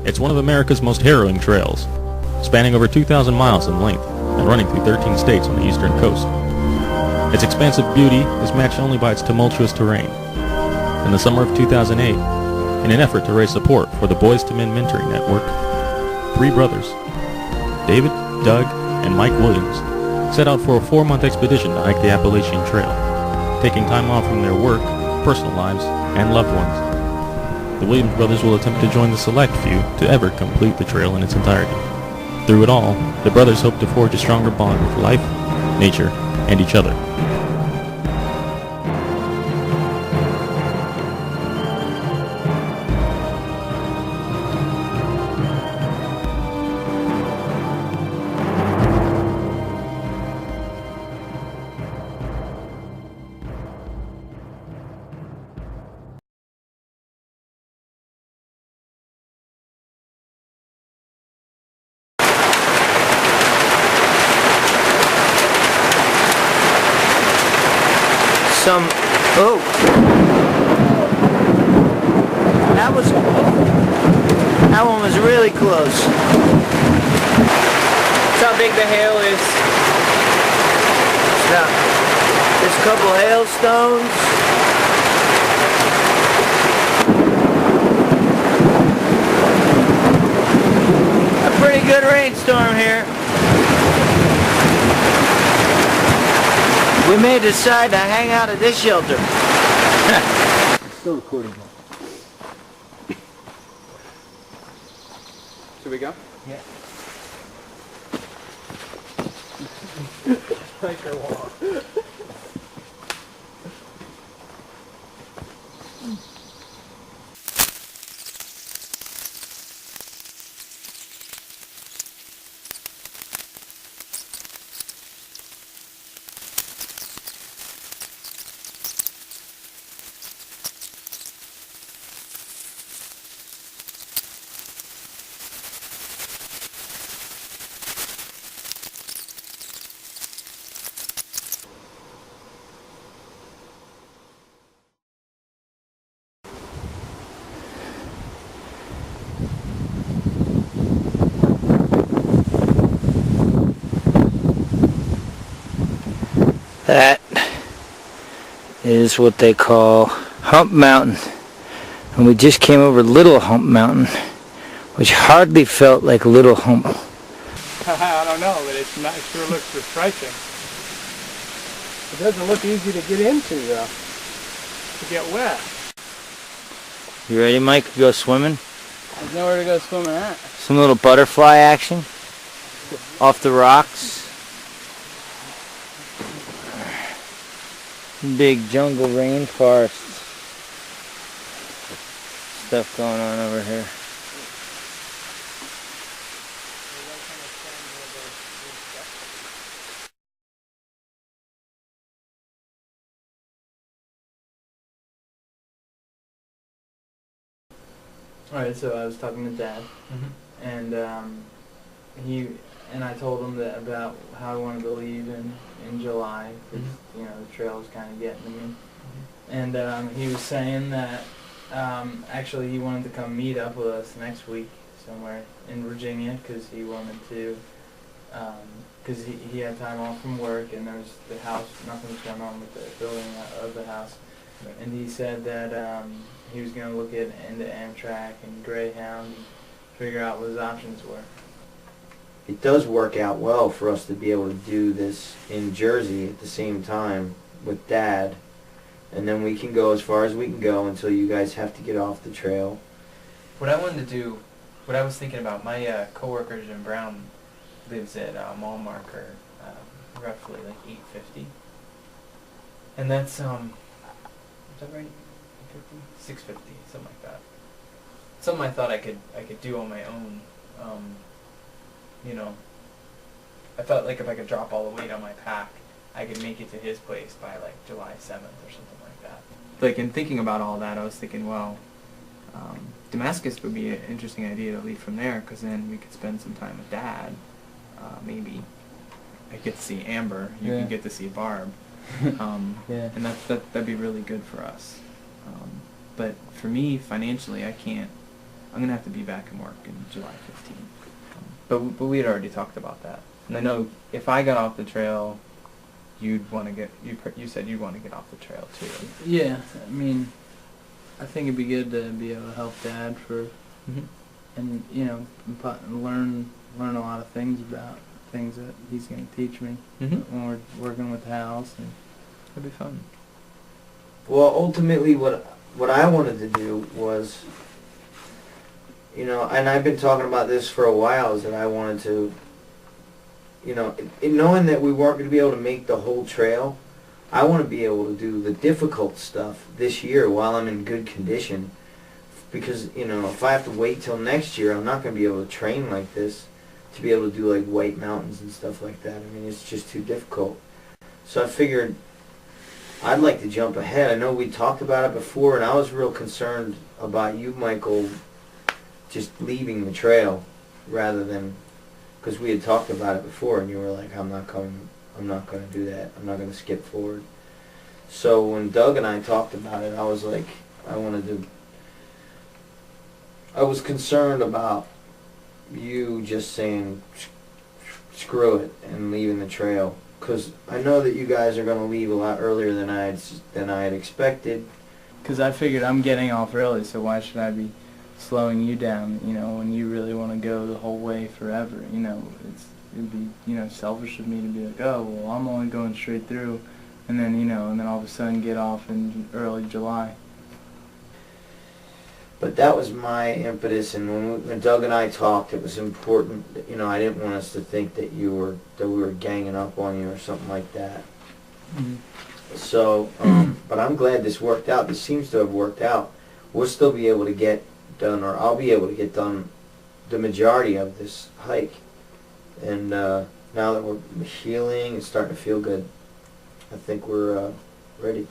It's one of America's most harrowing trails, spanning over 2,000 miles in length and running through 13 states on the eastern coast. Its expansive beauty is matched only by its tumultuous terrain. In the summer of 2008, in an effort to raise support for the Boys to Men Mentoring Network, 3 brothers, David, Doug, and Mike Williams, set out for a 4-month expedition to hike the Appalachian Trail, taking time off from their work, personal lives, and loved ones. The Williams brothers will attempt to join the select few to ever complete the trail in its entirety. Through it all, the brothers hope to forge a stronger bond with life, nature, and each other. That one was really close. That's how big the hail is. Now, there's a couple hailstones. A pretty good rainstorm here. We may decide to hang out at this shelter. Still recording. Should we go? Yeah. Like your wall. That is what they call Hump Mountain. And we just came over Little Hump Mountain, which hardly felt like Little Hump. I don't know, but it sure looks refreshing. It doesn't look easy to get into, though. To get wet. You ready, Mike, to go swimming? There's nowhere to go swimming at. Some little butterfly action off the rocks. Big jungle rainforest stuff going on over here. Alright, so I was talking to Dad, and I told him that about how I wanted to leave in July, because you know the trail was kind of getting to me, and he was saying that actually he wanted to come meet up with us next week somewhere in Virginia, because he wanted to, because he had time off from work, and there was the house, nothing was going on with the building of the house, and he said that he was going to look into Amtrak and Greyhound and figure out what his options were. It does work out well for us to be able to do this in Jersey at the same time with Dad, and then we can go as far as we can go until you guys have to get off the trail. What I wanted to do, what I was thinking about, my coworker Jim Brown lives at mile marker roughly like 850, and that's is that right? 650, something like that. Something I thought I could do on my own. You know, I felt like if I could drop all the weight on my pack, I could make it to his place by like July 7th or something like that. Like in thinking about all that, I was thinking, well, Damascus would be an interesting idea to leave from there, because then we could spend some time with Dad. Maybe I get to see Amber. You can get to see Barb. And that'd be really good for us. But for me, financially, I can't I'm gonna have to be back in work in July 15th. But we had already talked about that, and I know if I got off the trail, you'd want to get you said you'd want to get off the trail too. Yeah, I mean, I think it'd be good to be able to help Dad for, and you know, learn a lot of things about things that he's going to teach me when we're working with the house, and It'd be fun. Well, ultimately, what I wanted to do was, you know, and I've been talking about this for a while, is that I wanted to, you know, in knowing that we weren't going to be able to make the whole trail, I want to be able to do the difficult stuff this year while I'm in good condition. Because, you know, if I have to wait till next year, I'm not going to be able to train like this to be able to do like White Mountains and stuff like that. I mean, it's just too difficult. So I figured I'd like to jump ahead. I know we talked about it before, and I was real concerned about you, Michael, just leaving the trail rather than, because we had talked about it before, and you were like, I'm not going to do that. I'm not going to skip forward. So when Doug and I talked about it, I was like, I was concerned about you just saying screw it and leaving the trail, because I know that you guys are going to leave a lot earlier than I had expected. because I figured I'm getting off early, so why should I be slowing you down? You know, when you really want to go the whole way forever. You know, it'd be, you know, selfish of me to be like, oh well, I'm only going straight through, and then, you know, and then all of a sudden get off in early July. But that was my impetus, and when Doug and I talked, it was important that, you know, I didn't want us to think that we were ganging up on you or something like that. So, but I'm glad this worked out. This seems to have worked out. We'll still be able to get done, or I'll be able to get done the majority of this hike. And now that we're healing and starting to feel good, I think we're ready.